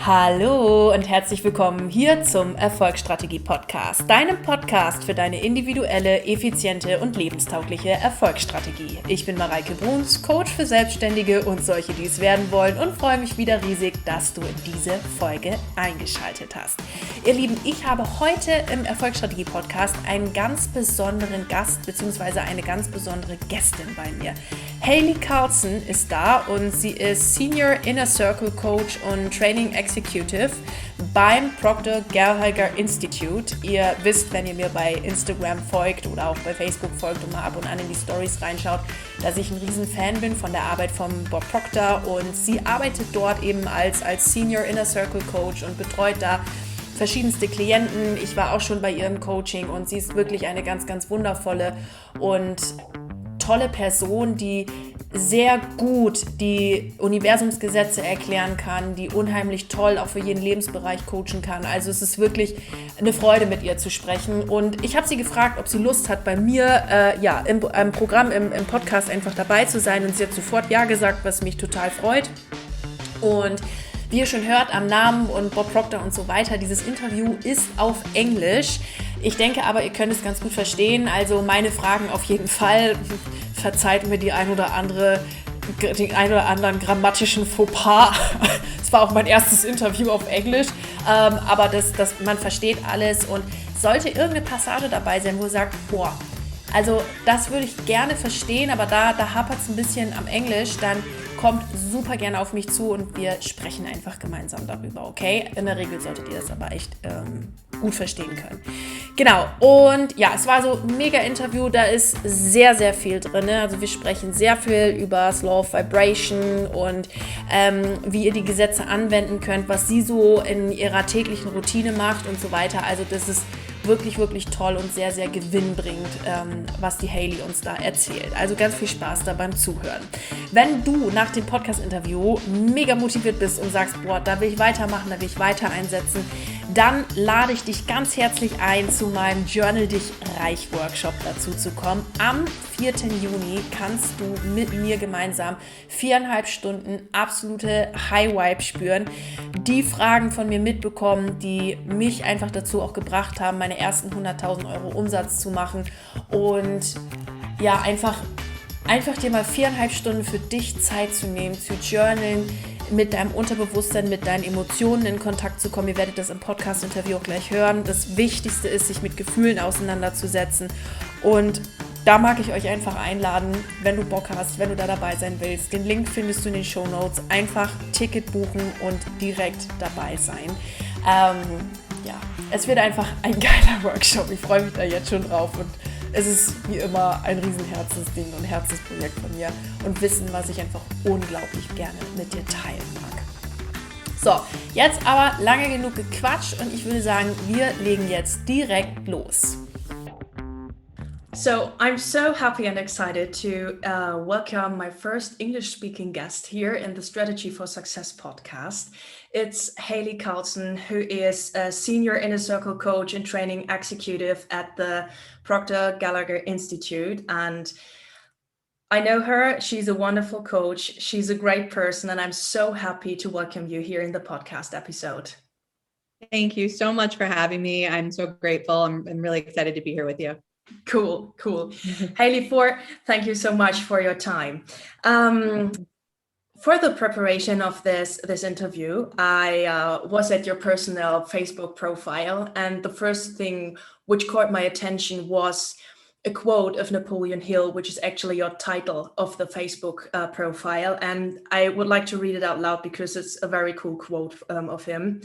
Hallo und herzlich willkommen hier zum ERFOLGSSTRATEGIE Podcast, deinem Podcast für deine individuelle, effiziente und lebenstaugliche Erfolgsstrategie. Ich bin Mareike Bruns, Coach für Selbstständige und solche, die es werden wollen, und freue mich wieder riesig, dass du in diese Folge eingeschaltet hast. Ihr Lieben, ich habe heute im ERFOLGSSTRATEGIE Podcast einen ganz besonderen Gast bzw. eine ganz besondere Gästin bei mir. Carlson ist da und sie ist Senior Inner Circle Coach und Training Executive beim Proctor Gallagher Institut. Ihr wisst, wenn ihr mir bei Instagram folgt oder auch bei Facebook folgt und mal ab und an in die Stories reinschaut, dass ich ein riesen Fan bin von der Arbeit von Bob Proctor, und sie arbeitet dort eben als Senior Inner Circle Coach und betreut da verschiedenste Klienten. Ich war auch schon bei ihrem Coaching und sie ist wirklich eine ganz, ganz wundervolle und tolle Person, die sehr gut die Universumsgesetze erklären kann, die unheimlich toll auch für jeden Lebensbereich coachen kann. Also es ist wirklich eine Freude, mit ihr zu sprechen. Und ich habe sie gefragt, ob sie Lust hat, bei mir im Programm, im Podcast einfach dabei zu sein. Und sie hat sofort ja gesagt, was mich total freut. Und wie ihr schon hört am Namen und Bob Proctor und so weiter, dieses Interview ist auf Englisch. Ich denke aber, ihr könnt es ganz gut verstehen. Also meine Fragen auf jeden Fall. Verzeiht mir den ein oder anderen grammatischen Fauxpas. Es war auch mein erstes Interview auf Englisch. Aber man versteht alles. Und sollte irgendeine Passage dabei sein, wo ihr sagt, boah, also das würde ich gerne verstehen, aber da hapert es ein bisschen am Englisch, dann kommt super gerne auf mich zu und wir sprechen einfach gemeinsam darüber, okay? In der Regel solltet ihr das aber echt gut verstehen können. Genau, und ja, es war so ein mega Interview, da ist sehr, sehr viel drin. Also wir sprechen sehr viel über das Law of Vibration und wie ihr die Gesetze anwenden könnt, was sie so in ihrer täglichen Routine macht und so weiter. Also das ist wirklich, wirklich toll und sehr, sehr gewinnbringend, was die Hayley uns da erzählt. Also ganz viel Spaß da beim Zuhören. Wenn du nach dem Podcast-Interview mega motiviert bist und sagst, boah, da will ich weitermachen, da will ich weiter einsetzen, dann lade ich dich ganz herzlich ein, zu meinem Journal Dich Reich Workshop dazu zu kommen. Am 4. Juni kannst du mit mir gemeinsam 4,5 Stunden absolute High Vibe spüren, die Fragen von mir mitbekommen, die mich einfach dazu auch gebracht haben, meine ersten 100.000 Euro Umsatz zu machen, und ja, einfach dir mal 4,5 Stunden für dich Zeit zu nehmen, zu journalen, mit deinem Unterbewusstsein, mit deinen Emotionen in Kontakt zu kommen. Ihr werdet das im Podcast-Interview auch gleich hören. Das Wichtigste ist, sich mit Gefühlen auseinanderzusetzen, und da mag ich euch einfach einladen, wenn du Bock hast, wenn du da dabei sein willst. Den Link findest du in den Shownotes. Einfach Ticket buchen und direkt dabei sein. Es wird einfach ein geiler Workshop. Ich freue mich da jetzt schon drauf, und es ist wie immer ein riesen Herzensding und Herzensprojekt von mir und Wissen, was ich einfach unglaublich gerne mit dir teilen mag. So, jetzt aber lange genug gequatscht und ich würde sagen, wir legen jetzt direkt los. So, I'm so happy and excited to welcome my first English-speaking guest here in the Strategy for Success podcast. It's Carlson, who is a Senior Inner Circle Coach and Training Executive at the Proctor Gallagher Institute. And I know her. She's a wonderful coach. She's a great person. And I'm so happy to welcome you here in the podcast episode. Thank you so much for having me. I'm so grateful. I'm really excited to be here with you. Cool. Hayley, thank you so much for your time. For the preparation of this interview, I was at your personal Facebook profile, and the first thing which caught my attention was a quote of Napoleon Hill, which is actually your title of the Facebook profile. And I would like to read it out loud because it's a very cool quote of him.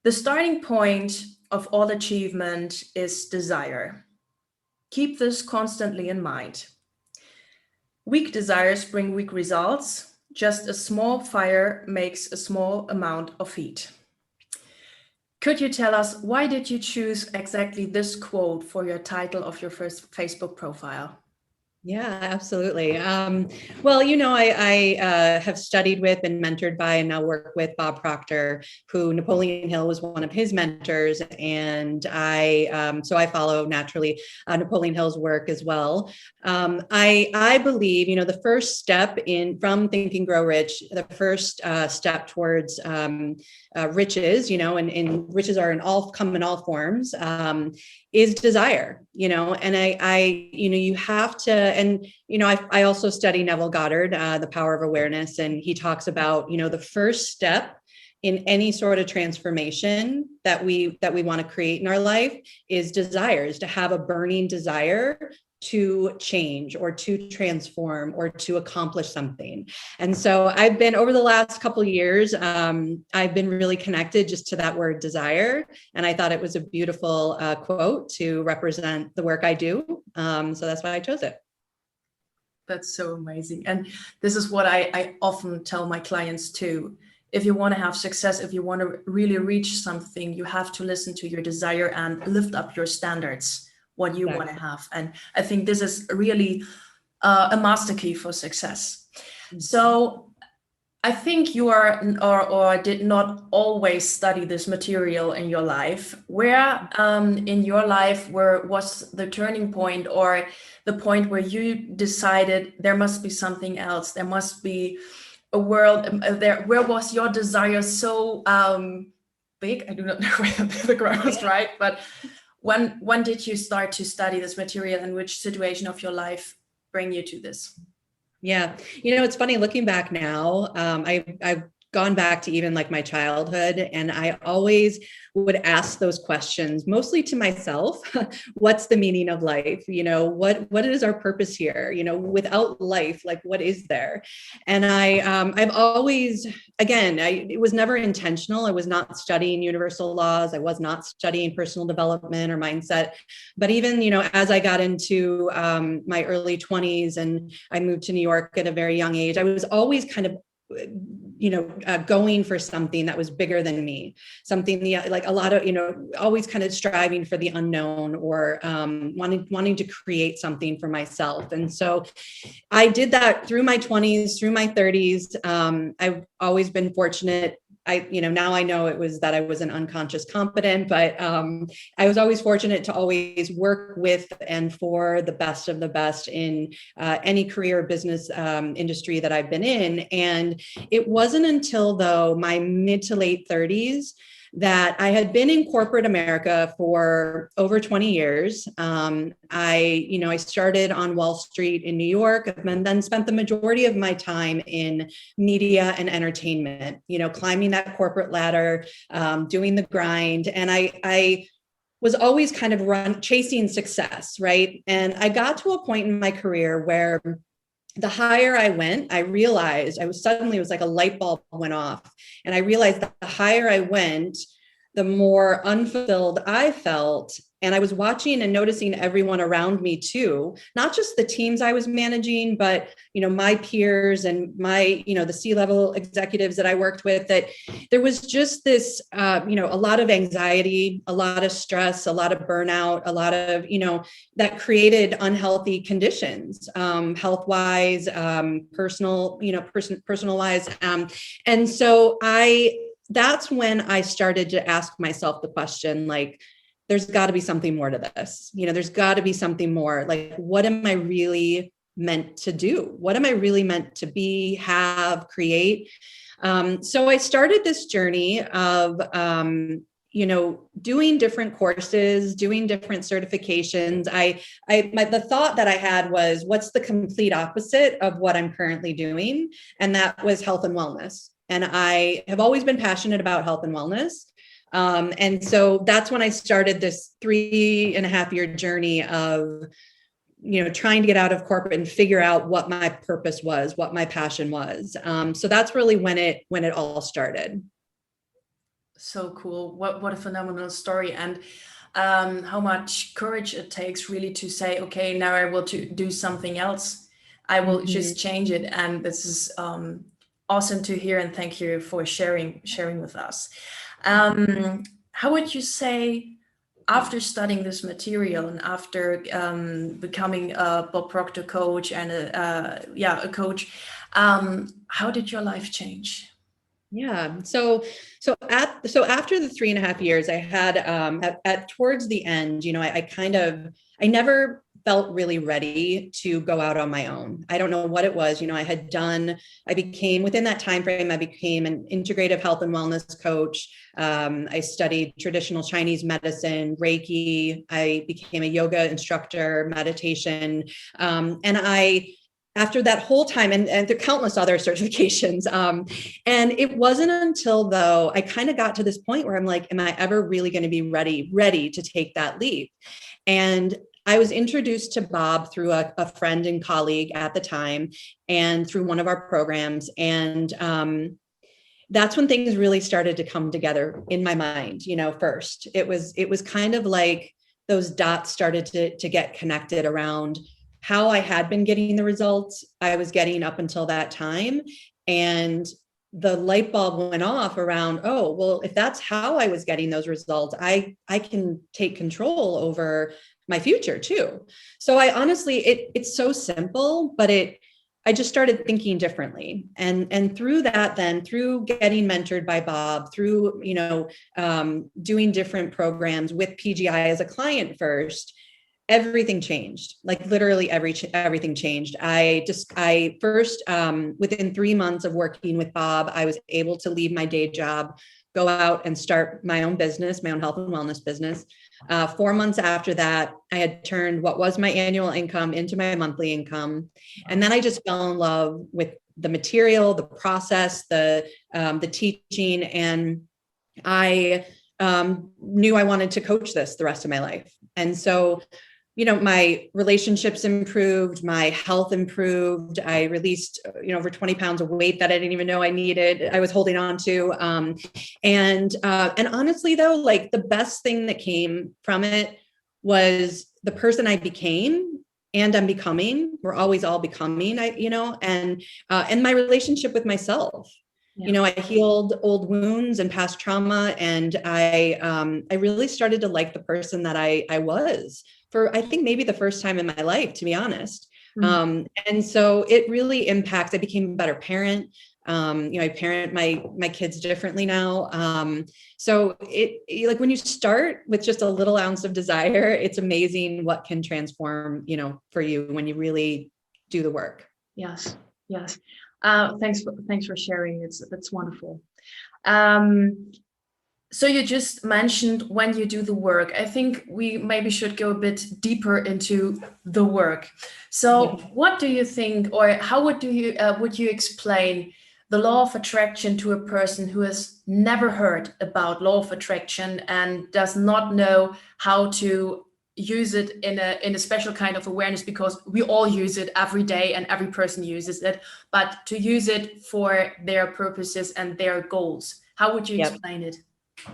The starting point of all achievement is desire. Keep this constantly in mind. Weak desires bring weak results. Just a small fire makes a small amount of heat. Could you tell us, why did you choose exactly this quote for your title of your first Facebook profile? Yeah, absolutely. Well, I have studied with and mentored by and now work with Bob Proctor, who Napoleon Hill was one of his mentors. And so I follow naturally Napoleon Hill's work as well. I believe, the first step from Think and Grow Rich, the first step towards riches, and riches come in all forms, is desire, and you have to, and, I also study Neville Goddard, The Power of Awareness. And he talks about, the first step in any sort of transformation that we want to create in our life is desires, to have a burning desire to change or to transform or to accomplish something. And so I've been, over the last couple of years, I've been really connected just to that word desire. And I thought it was a beautiful quote to represent the work I do. So that's why I chose it. That's so amazing. And this is what I often tell my clients too. If you want to have success, if you want to really reach something, you have to listen to your desire and lift up your standards, what you want to have. And I think this is really a master key for success. Mm-hmm. So I think you are or did not always study this material in your life. Where in your life was the turning point, or the point where you decided there must be something else, there must be a world there? Where was your desire so big? I do not know whether the grammar is right, but when did you start to study this material, and which situation of your life bring you to this? Yeah. It's funny looking back now. I've gone back to even like my childhood, and I always would ask those questions, mostly to myself. What's the meaning of life? What is our purpose here? Without life, like, what is there? And I've always, again, it was never intentional. I was not studying universal laws. I was not studying personal development or mindset. But even, as I got into my early 20s and I moved to New York at a very young age, I was always kind of going for something that was bigger than me, something like a lot of, always kind of striving for the unknown, or wanting to create something for myself. And so I did that through my 20s, through my 30s. I've always been fortunate. Now I know it was that I was an unconscious competent, but I was always fortunate to always work with and for the best of the best in any career or business industry that I've been in. And it wasn't until, though, my mid to late 30s that I had been in corporate America for over 20 years. I started on Wall Street in New York, and then spent the majority of my time in media and entertainment, climbing that corporate ladder, doing the grind. And I was always kind of chasing success, right? And I got to a point in my career where the higher I went, I realized it was like a light bulb went off. And I realized that the higher I went, the more unfulfilled I felt. And I was watching and noticing everyone around me too, not just the teams I was managing, but, my peers and my, the C-level executives that I worked with, that there was just this, a lot of anxiety, a lot of stress, a lot of burnout, a lot of, that created unhealthy conditions, health-wise, personal-wise. And so that's when I started to ask myself the question, like, there's got to be something more to this. There's got to be something more. Like, what am I really meant to do? What am I really meant to be, have, create? So I started this journey of, doing different courses, doing different certifications. The thought that I had was, what's the complete opposite of what I'm currently doing? And that was health and wellness. And I have always been passionate about health and wellness. And so that's when I started this 3.5-year journey of, trying to get out of corporate and figure out what my purpose was, what my passion was. So that's really when it all started. So cool. What a phenomenal story. And how much courage it takes really to say, okay, now I will do something else. I will just change it. And this is awesome to hear. And thank you for sharing with us. How would you say after studying this material and after becoming a Bob Proctor coach and a coach, how did your life change? Yeah. So after the 3.5 years, I had at towards the end, I never felt really ready to go out on my own. I don't know what it was. I became within that time frame, I became an integrative health and wellness coach. I studied traditional Chinese medicine, Reiki. I became a yoga instructor, meditation, after that whole time, and there are countless other certifications. And it wasn't until though I kind of got to this point where I'm like, am I ever really going to be ready to take that leap? And I was introduced to Bob through a friend and colleague at the time, and through one of our programs. And that's when things really started to come together in my mind. First, it was kind of like those dots started to get connected around how I had been getting the results I was getting up until that time. And the light bulb went off around, oh, well, if that's how I was getting those results, I can take control over my future too. So I honestly, it's so simple, but I just started thinking differently. And through that, then through getting mentored by Bob, through, doing different programs with PGI as a client first, everything changed. Like literally everything changed. I first, within 3 months of working with Bob, I was able to leave my day job, go out and start my own business, my own health and wellness business. 4 months after that, I had turned what was my annual income into my monthly income. And then I just fell in love with the material, the process, the teaching. And I knew I wanted to coach this the rest of my life. And so, my relationships improved, my health improved. I released, over 20 pounds of weight that I didn't even know I needed. I was holding on to. And honestly, though, like the best thing that came from it was the person I became and I'm becoming. We're always all becoming, and my relationship with myself. Yeah. I healed old wounds and past trauma, and I really started to like the person that I was for, I think, maybe the first time in my life, to be honest. Mm-hmm. And so it really impacts. I became a better parent. I parent my kids differently now. So it like when you start with just a little ounce of desire, it's amazing what can transform, for you when you really do the work. Yes. Thanks for sharing. That's wonderful. So you just mentioned when you do the work. I think we maybe should go a bit deeper into the work. So what do you think, or how would you explain the law of attraction to a person who has never heard about law of attraction and does not know how to use it in a special kind of awareness, because we all use it every day and every person uses it, but to use it for their purposes and their goals? How would you explain it?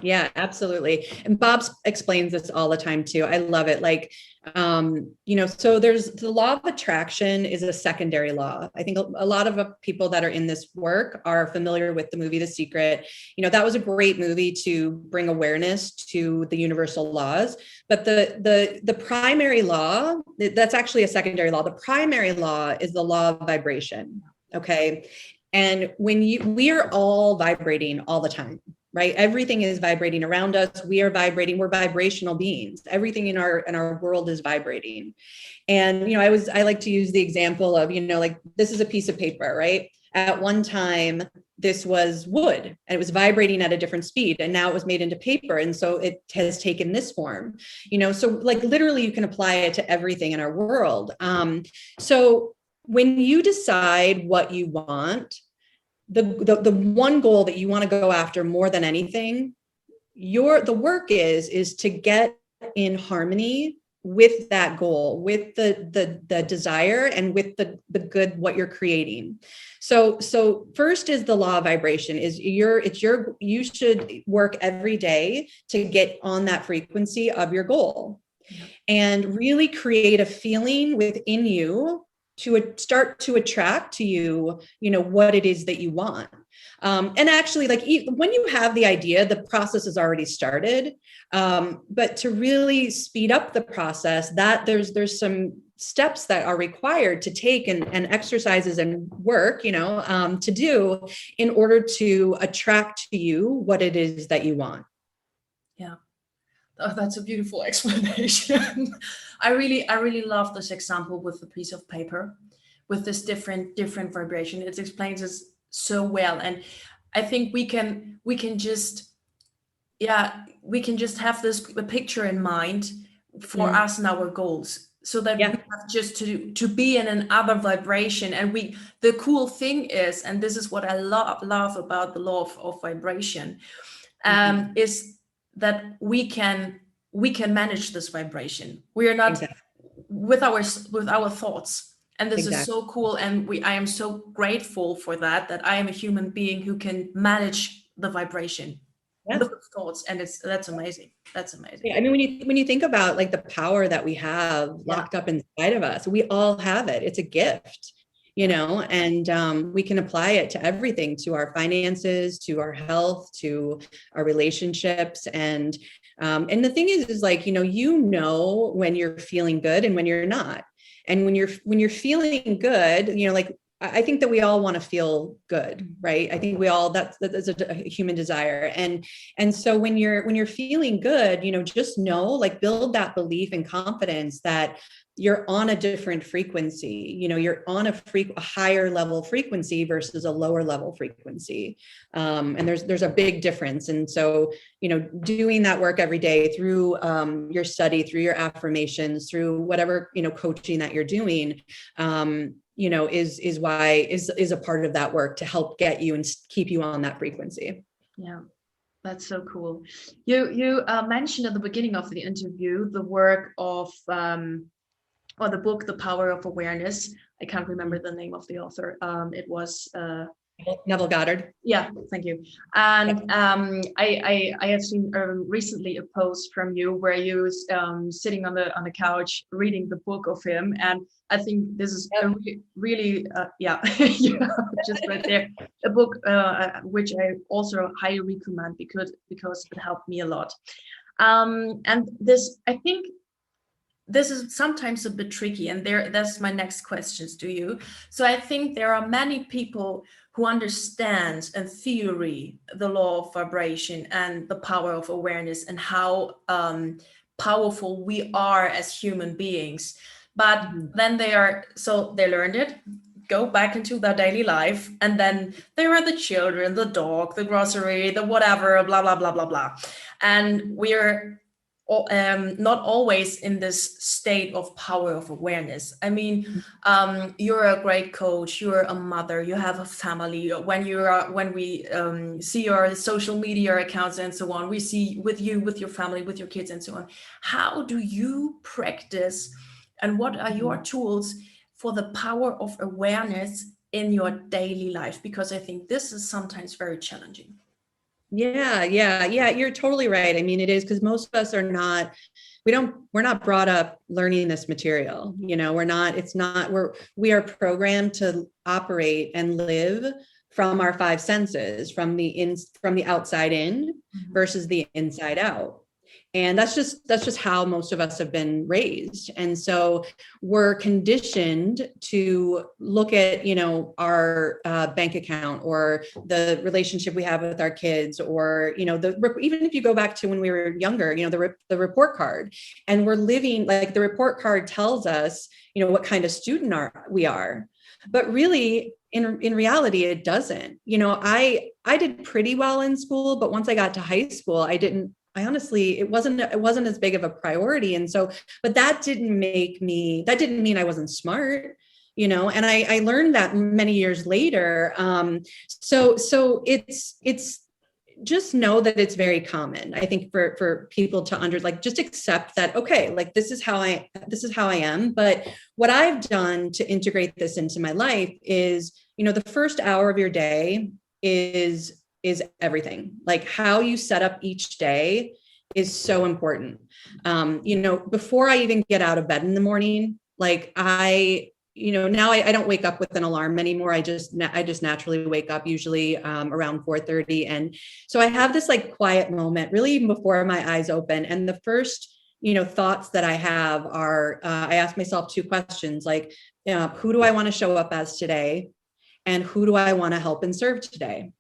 Yeah, absolutely. And Bob explains this all the time too. I love it. Like, so there's the law of attraction is a secondary law. I think a lot of people that are in this work are familiar with the movie, The Secret. That was a great movie to bring awareness to the universal laws, but the primary law, that's actually a secondary law. The primary law is the law of vibration. Okay. And we are all vibrating all the time. Right? Everything is vibrating around us. We are vibrating. We're vibrational beings. Everything in our world is vibrating. And, I like to use the example of, like this is a piece of paper, right? At one time, this was wood and it was vibrating at a different speed, and now it was made into paper. And so it has taken this form, so like literally you can apply it to everything in our world. So when you decide what you want, the one goal that you want to go after more than anything, the work is to get in harmony with that goal, with the desire, and with the good, what you're creating. So first is the law of vibration you should work every day to get on that frequency of your goal, and really create a feeling within you to start to attract to you, what it is that you want. And actually, like when you have the idea, the process has already started. But to really speed up the process, that there's some steps that are required to take and exercises and work, to do in order to attract to you what it is that you want. Yeah. Oh, that's a beautiful explanation. I really love this example with the piece of paper, with this different vibration. It explains this so well, and I think we can just have this picture in mind for us and our goals, so that we have just to be in another vibration. And the cool thing is, and this is what I love about the law of vibration, is that we can manage this vibration. We are not with our thoughts, and this is so cool. And I am so grateful for that I am a human being who can manage the vibration with the thoughts, and that's amazing. That's amazing. Yeah, I mean, when you think about like the power that we have locked up inside of us, we all have it. It's a gift. And we can apply it to everything, to our finances, to our health, to our relationships. And the thing is like, when you're feeling good and when you're not. And when you're feeling good, like, I think that we all want to feel good, right? I think we all, that's a human desire. And so when you're feeling good, just know, like, build that belief and confidence that you're on a different frequency. You're on a higher level frequency versus a lower level frequency. And there's a big difference. And so, doing that work every day through your study, through your affirmations, through whatever, coaching that you're doing, is a part of that work to help get you and keep you on that frequency. Yeah. That's so cool. You mentioned at the beginning of the interview the work of or the book, The Power of Awareness. I can't remember the name of the author. It was Neville Goddard. Yeah, thank you. And I have seen recently a post from you where you sitting on the couch reading the book of him, and I think this is a really just right there, a book which I also highly recommend because it helped me a lot. And this, I think, this is sometimes a bit tricky, and that's my next questions to you. So I think there are many people who understand in theory the law of vibration and the power of awareness and how powerful we are as human beings. But then they learned it, go back into their daily life, and then there are the children, the dog, the grocery, the whatever, blah, blah, blah, blah, blah. And we're not always in this state of power of awareness. I mean, you're a great coach, you're a mother, you have a family. When we see your social media accounts and so on, we see with you, with your family, with your kids and so on. How do you practice, and what are your tools for the power of awareness in your daily life? Because I think this is sometimes very challenging. Yeah. You're totally right. I mean, it is, because most of us are we're not brought up learning this material. We are programmed to operate and live from our five senses, from the outside in versus the inside out. And that's just how most of us have been raised. And so we're conditioned to look at, our bank account or the relationship we have with our kids, or, even if you go back to when we were younger, the report card, and we're living like the report card tells us, what kind of student we are. But really, in reality, it doesn't. I did pretty well in school, but once I got to high school, honestly, it wasn't as big of a priority. And so, but that didn't mean I wasn't smart, and I learned that many years later. So it's just know that it's very common, I think, for people to just accept that, okay, like this is how I am. But what I've done to integrate this into my life is, the first hour of your day is everything. Like how you set up each day is so important. Before I even get out of bed in the morning, like I now I don't wake up with an alarm anymore. I just naturally wake up usually around 4:30. And so I have this like quiet moment really even before my eyes open. And the first, thoughts that I have are, I ask myself two questions, like, who do I want to show up as today? And who do I want to help and serve today?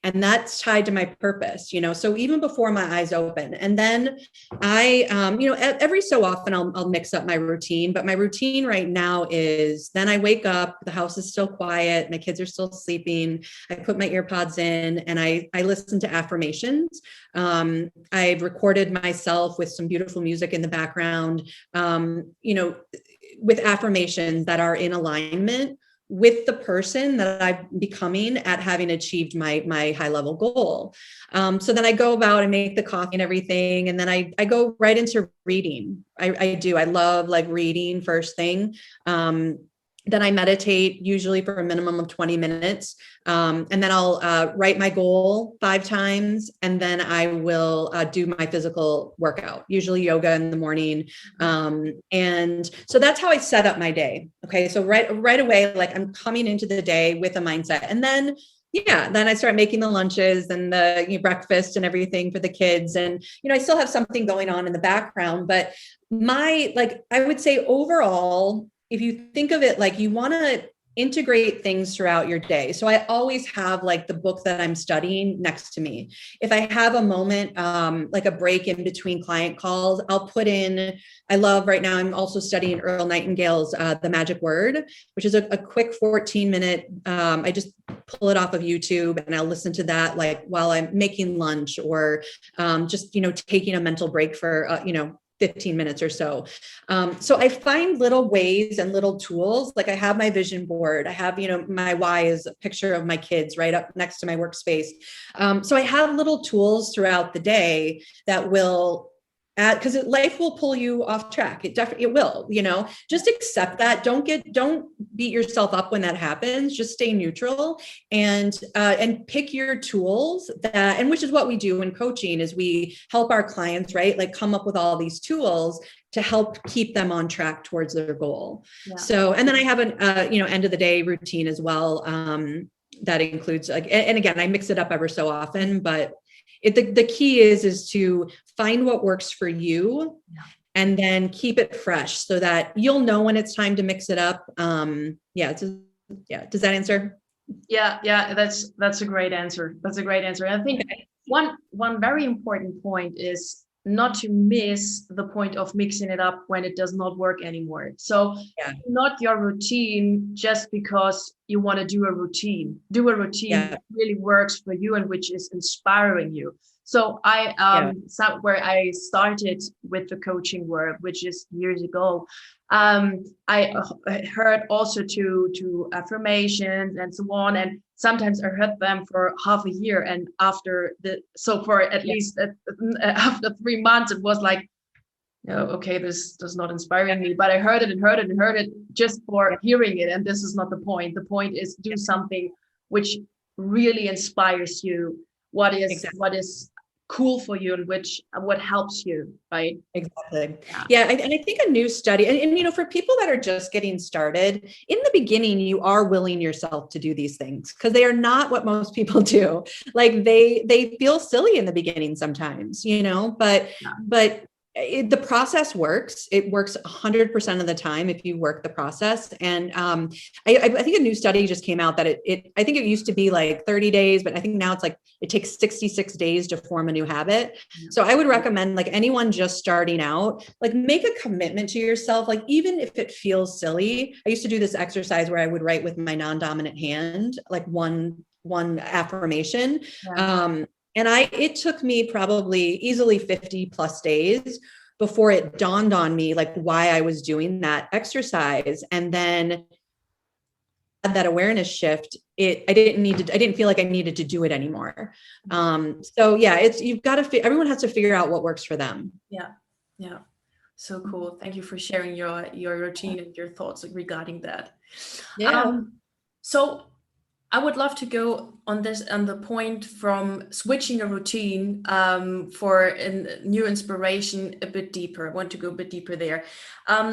And that's tied to my purpose, so even before my eyes open. And then I, every so often I'll mix up my routine, but my routine right now is then I wake up, the house is still quiet, my kids are still sleeping. I put my earpods in and I listen to affirmations. I've recorded myself with some beautiful music in the background, with affirmations that are in alignment with the person that I'm becoming at having achieved my high level goal. So then I go about and make the coffee and everything. And then I go right into reading. I love like reading first thing. Then I meditate usually for a minimum of 20 minutes. And then I'll write my goal 5 times. And then I will do my physical workout, usually yoga in the morning. And so that's how I set up my day. Okay. So right away, like I'm coming into the day with a mindset. And then I start making the lunches and the breakfast and everything for the kids. And, I still have something going on in the background, but I would say overall, if you think of it, like you want to integrate things throughout your day. So I always have like the book that I'm studying next to me. If I have a moment, like a break in between client calls, I'll put in, I love right now, I'm also studying Earl Nightingale's The Magic Word, which is a quick 14-minute, I just pull it off of YouTube and I'll listen to that like while I'm making lunch or just, taking a mental break for, 15 minutes or so. So I find little ways and little tools. Like I have my vision board. I have, my why is a picture of my kids right up next to my workspace. So I have little tools throughout the day that will because life will pull you off track. It will, just accept that. Don't beat yourself up when that happens. Just stay neutral and pick your tools and which is what we do in coaching is we help our clients, right? Like come up with all these tools to help keep them on track towards their goal. Yeah. So, and then I have an, end of the day routine as well. That includes and again, I mix it up ever so often, but the key is to find what works for you and then keep it fresh so that you'll know when it's time to mix it up. Does that answer? Yeah. That's a great answer. And I think one very important point is not to miss the point of mixing it up when it does not work anymore. So not your routine just because you want to do a routine that really works for you and which is inspiring you. So where I started with the coaching work, which is years ago, I heard also to affirmations and so on. And sometimes I heard them for half a year. And after least after 3 months, it was like, okay, this does not inspire me, but I heard it just for hearing it. And this is not the point. The point is do something which really inspires you. What is cool for you and what helps you, right? Exactly. Yeah. And I think a new study, and for people that are just getting started, in the beginning, you are willing yourself to do these things because they are not what most people do. Like they feel silly in the beginning sometimes, but the process works. It works 100% of the time if you work the process. And I think a new study just came out that I think it used to be like 30 days, but I think now it's like it takes 66 days to form a new habit. So I would recommend like anyone just starting out, like make a commitment to yourself. Like even if it feels silly, I used to do this exercise where I would write with my non-dominant hand, like one affirmation. And it took me probably easily 50 plus days before it dawned on me, like why I was doing that exercise. And then that awareness shift, I didn't feel like I needed to do it anymore. So you've got to, everyone has to figure out what works for them. Yeah. So cool. Thank you for sharing your routine and your thoughts regarding that. Yeah. So I would love to go on the point from switching a routine for a new inspiration a bit deeper. I want to go a bit deeper there.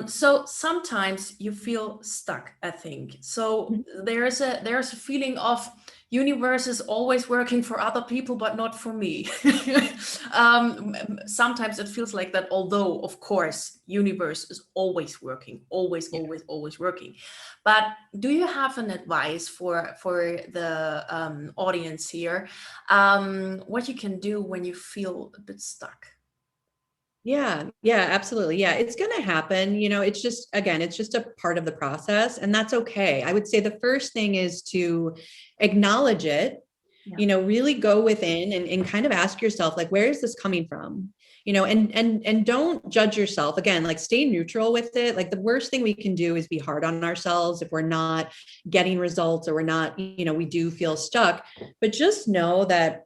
So sometimes you feel stuck, I think. So there's a feeling of universe is always working for other people, but not for me. Sometimes it feels like that, although, of course, universe is always working, always working. But do you have an advice for the audience here? What you can do when you feel a bit stuck? Yeah, absolutely. Yeah, it's going to happen. It's just, again, it's just a part of the process, and that's okay. I would say the first thing is to acknowledge it, really go within and kind of ask yourself, like, where is this coming from? And don't judge yourself. Again, like, stay neutral with it. Like, the worst thing we can do is be hard on ourselves if we're not getting results, or we're not, we do feel stuck. But just know that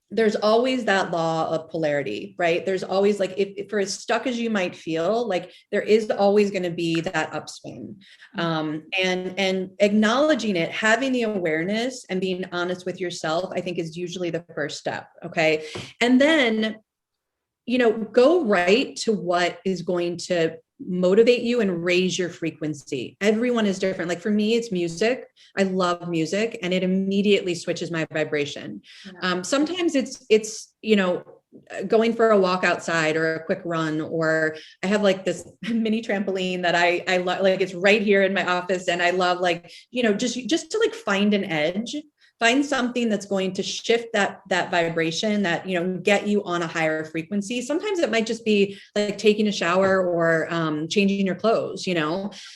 there's always that law of polarity, right? There's always, like, if for as stuck as you might feel, like, there is always going to be that upswing. And acknowledging it, having the awareness and being honest with yourself, I think, is usually the first step. Okay. And then, go right to what is going to motivate you and raise your frequency. Everyone is different. Like, for me, it's music. I love music, and it immediately switches my vibration. Sometimes it's going for a walk outside or a quick run, or I have like this mini trampoline that I love, like, it's right here in my office. And I love, like, just to, like, find an edge, find something that's going to shift that vibration, that, get you on a higher frequency. Sometimes it might just be like taking a shower or changing your clothes,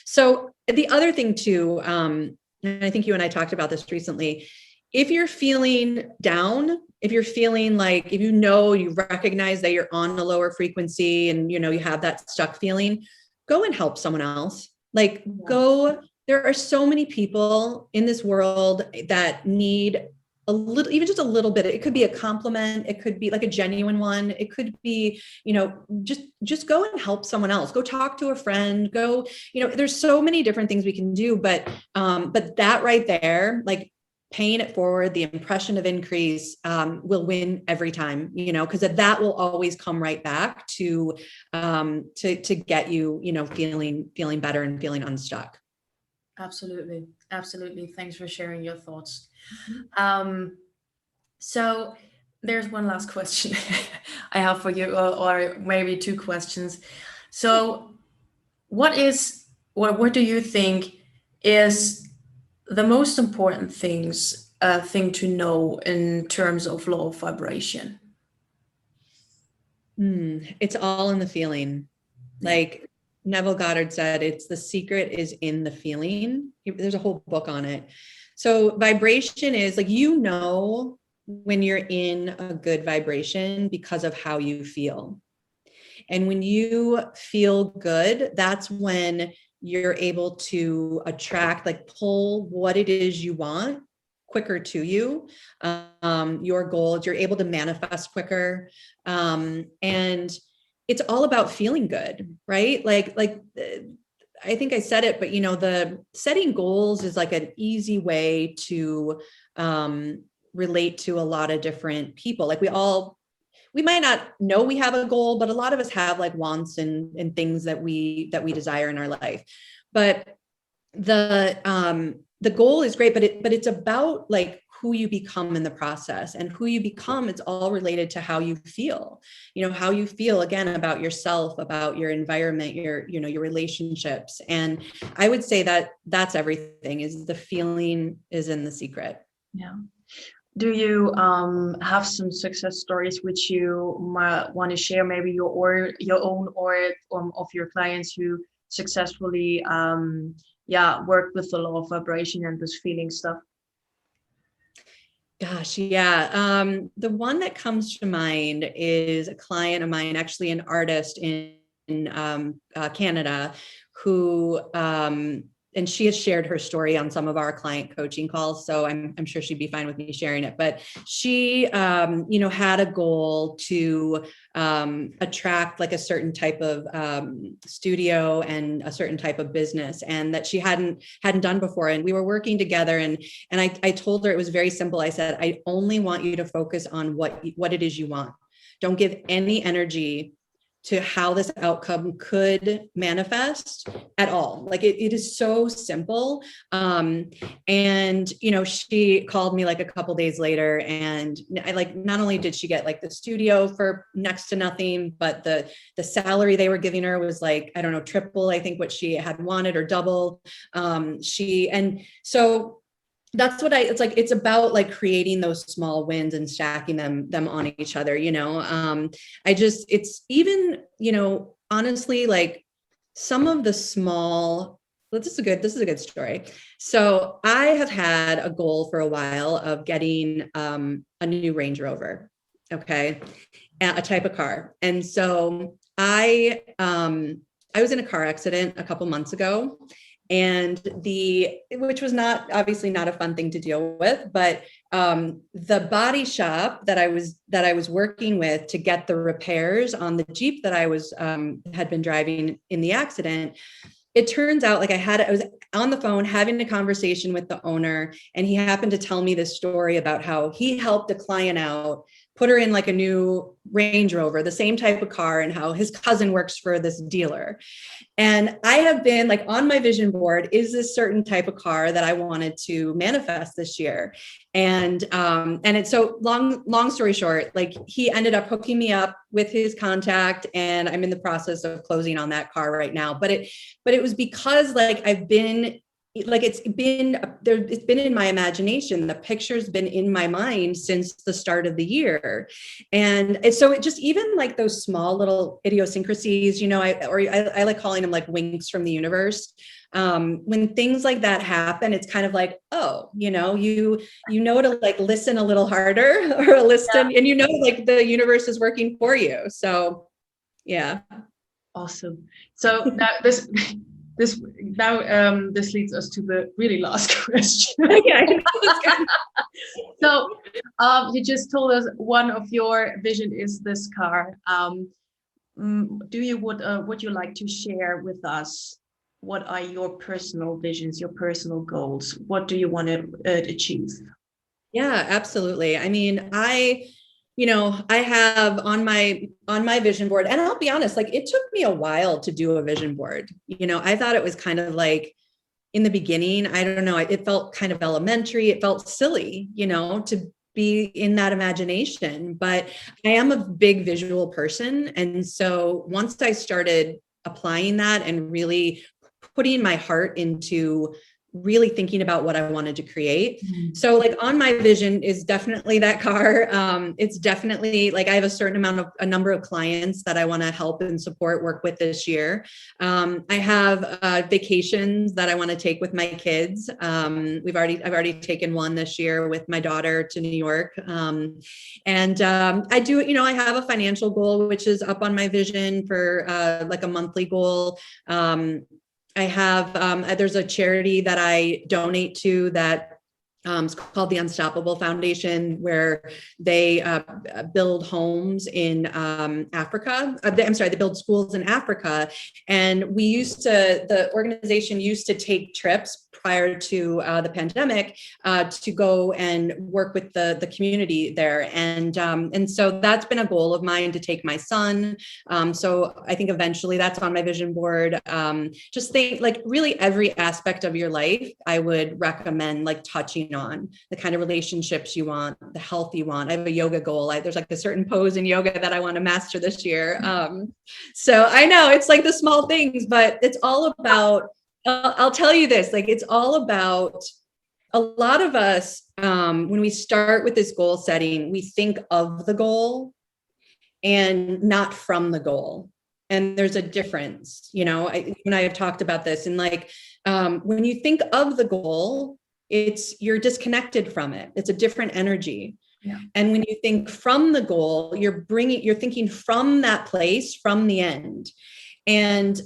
So the other thing too, and I think you and I talked about this recently, if you're feeling down, if you're feeling like, if you recognize that you're on a lower frequency and, you have that stuck feeling, go and help someone else. Like, go. There are so many people in this world that need a little, even just a little bit. It could be a compliment. It could be like a genuine one. It could be, just go and help someone else. Go talk to a friend. Go, there's so many different things we can do, but that right there, like, paying it forward, the impression of increase will win every time, because that will always come right back to get you, feeling better and feeling unstuck. Absolutely. Thanks for sharing your thoughts. So there's one last question I have for you, or maybe two questions. So what do you think is the most important thing to know in terms of law of vibration? It's all in the feeling. Like Neville Goddard said, it's the secret is in the feeling. There's a whole book on it. So vibration is like, when you're in a good vibration because of how you feel. And when you feel good, that's when you're able to attract, like, pull what it is you want quicker to you. Your goals, you're able to manifest quicker. And it's all about feeling good, right? Like I think I said it, but the setting goals is like an easy way to relate to a lot of different people. Like, we might not know we have a goal, but a lot of us have, like, wants and things that we desire in our life. But the goal is great, but it's about, like, who you become in the process, and who you become. It's all related to how you feel, how you feel, again, about yourself, about your environment, your relationships. And I would say that that's everything, is the feeling is in the secret. Yeah. Do you have some success stories which you might want to share, maybe your own or of your clients who successfully worked with the law of vibration and this feeling stuff? Gosh, yeah. The one that comes to mind is a client of mine, actually an artist in Canada, who and she has shared her story on some of our client coaching calls, so I'm sure she'd be fine with me sharing it. But she, had a goal to attract like a certain type of studio and a certain type of business, and that she hadn't done before. And we were working together, and I told her it was very simple. I said, I only want you to focus on what it is you want. Don't give any energy to how this outcome could manifest at all. Like it is so simple. And, she called me like a couple days later, and I not only did she get like the studio for next to nothing, but the salary they were giving her was like, I don't know, triple, I think what she had wanted, or double. So that's what it's about, like creating those small wins and stacking them on each other, it's even, honestly, like some of the small, this is a good story. So I have had a goal for a while of getting a new Range Rover. Okay. A type of car. And so I was in a car accident a couple months ago, and which was obviously not a fun thing to deal with, but the body shop that I was working with to get the repairs on the Jeep that I had been driving in the accident, it turns out like I was on the phone having a conversation with the owner, and he happened to tell me this story about how he helped a client out, put her in like a new Range Rover, the same type of car, and how his cousin works for this dealer. And I have been like on my vision board, is this certain type of car that I wanted to manifest this year. And it's so long story short, like he ended up hooking me up with his contact, and I'm in the process of closing on that car right now. But it was because like it's been in my imagination. The picture's been in my mind since the start of the year. And so it just, even like those small little idiosyncrasies, I like calling them like winks from the universe. When things like that happen, it's kind of like, oh, you know to like listen a little harder, or listen, yeah. And like the universe is working for you. So yeah. Awesome. So now this leads us to the really last question. Yeah, so you just told us one of your vision is this car. Would you like to share with us, what are your personal visions, your personal goals? What do you want to achieve? Yeah, absolutely. I mean, I have on my vision board, and I'll be honest, like it took me a while to do a vision board. I thought it was kind of like in the beginning, I don't know, it felt kind of elementary. It felt silly, to be in that imagination, but I am a big visual person. And so once I started applying that and really putting my heart into really thinking about what I wanted to create. Mm-hmm. So like on my vision is definitely that car. It's definitely like I have a number of clients that I want to help and work with this year. I have vacations that I want to take with my kids. I've already taken one this year with my daughter to New York. I do, I have a financial goal, which is up on my vision for like a monthly goal. I have, there's a charity that I donate to that it's called the Unstoppable Foundation, where they build homes in Africa. They build schools in Africa. And the organization used to take trips prior to the pandemic to go and work with the community there. And so that's been a goal of mine, to take my son. So I think eventually that's on my vision board. Just think like really every aspect of your life, I would recommend like touching on the kind of relationships you want, the health you want. I have a yoga goal. There's like a certain pose in yoga that I want to master this year. So I know it's like the small things, but it's all about, I'll tell you this, like it's all about, a lot of us, when we start with this goal setting, we think of the goal and not from the goal. And there's a difference, you and I have talked about this, and like, when you think of the goal, you're disconnected from it. It's a different energy. Yeah. And when you think from the goal, you're thinking from that place, from the end. And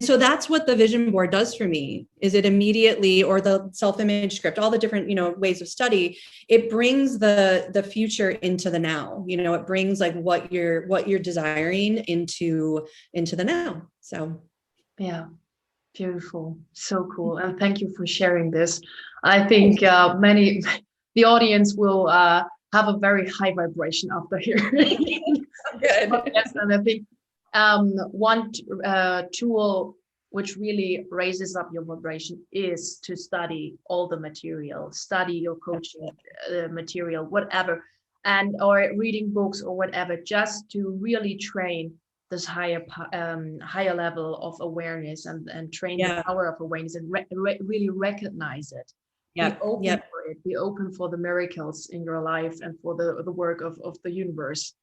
so that's what the vision board does for me, is it immediately, or the self-image script, all the different, ways of study, it brings the future into the now. It brings like what you're desiring into the now. So yeah, beautiful, so cool, and thank you for sharing this. I think the audience will have a very high vibration after hearing. Good. Yes, and I think one tool which really raises up your vibration is to study all the material, study your coaching material, whatever, or reading books or whatever, just to really train this higher level of awareness and train the power of awareness and really recognize it. Be open for it. Be open for the miracles in your life and for the work of the universe.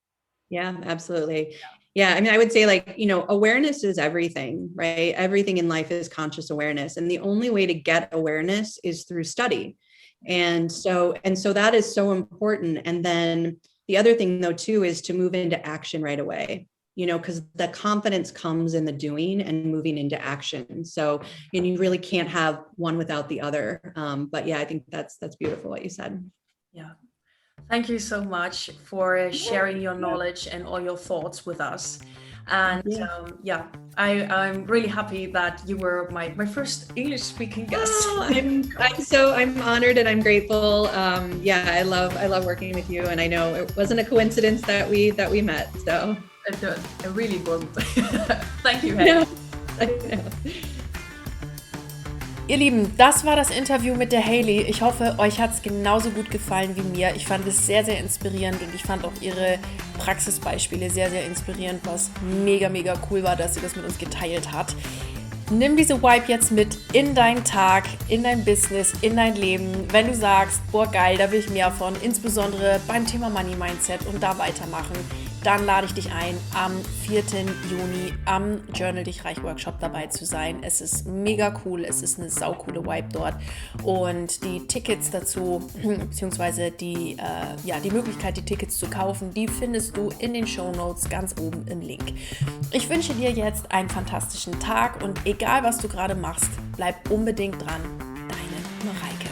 Yeah, absolutely. Yeah. I mean, I would say awareness is everything, right? Everything in life is conscious awareness. And the only way to get awareness is through study. And so that is so important. And then the other thing though, too, is to move into action right away, because the confidence comes in the doing and moving into action. So, you really can't have one without the other. But yeah, I think that's beautiful what you said. Yeah. Thank you so much for sharing your knowledge and all your thoughts with us. And I'm really happy that you were my first English speaking guest. Oh, I'm honored and I'm grateful. I love working with you, and I know it wasn't a coincidence that we met. So it really wasn't. Thank you, Haley. I know. Ihr Lieben, das war das Interview mit der Haley. Ich hoffe, euch hat es genauso gut gefallen wie mir. Ich fand es sehr, sehr inspirierend und ich fand auch ihre Praxisbeispiele sehr, sehr inspirierend, was mega, mega cool war, dass sie das mit uns geteilt hat. Nimm diese Vibe jetzt mit in deinen Tag, in dein Business, in dein Leben. Wenn du sagst, boah geil, da will ich mehr von, insbesondere beim Thema Money Mindset und da weitermachen, dann lade ich dich ein, am 4. Juni am Journal Dich Reich Workshop dabei zu sein. Es ist mega cool, es ist eine saukoole Vibe dort und die Tickets dazu, beziehungsweise die Möglichkeit, die Tickets zu kaufen, die findest du in den Shownotes ganz oben im Link. Ich wünsche dir jetzt einen fantastischen Tag und egal, was du gerade machst, bleib unbedingt dran. Deine Mareike.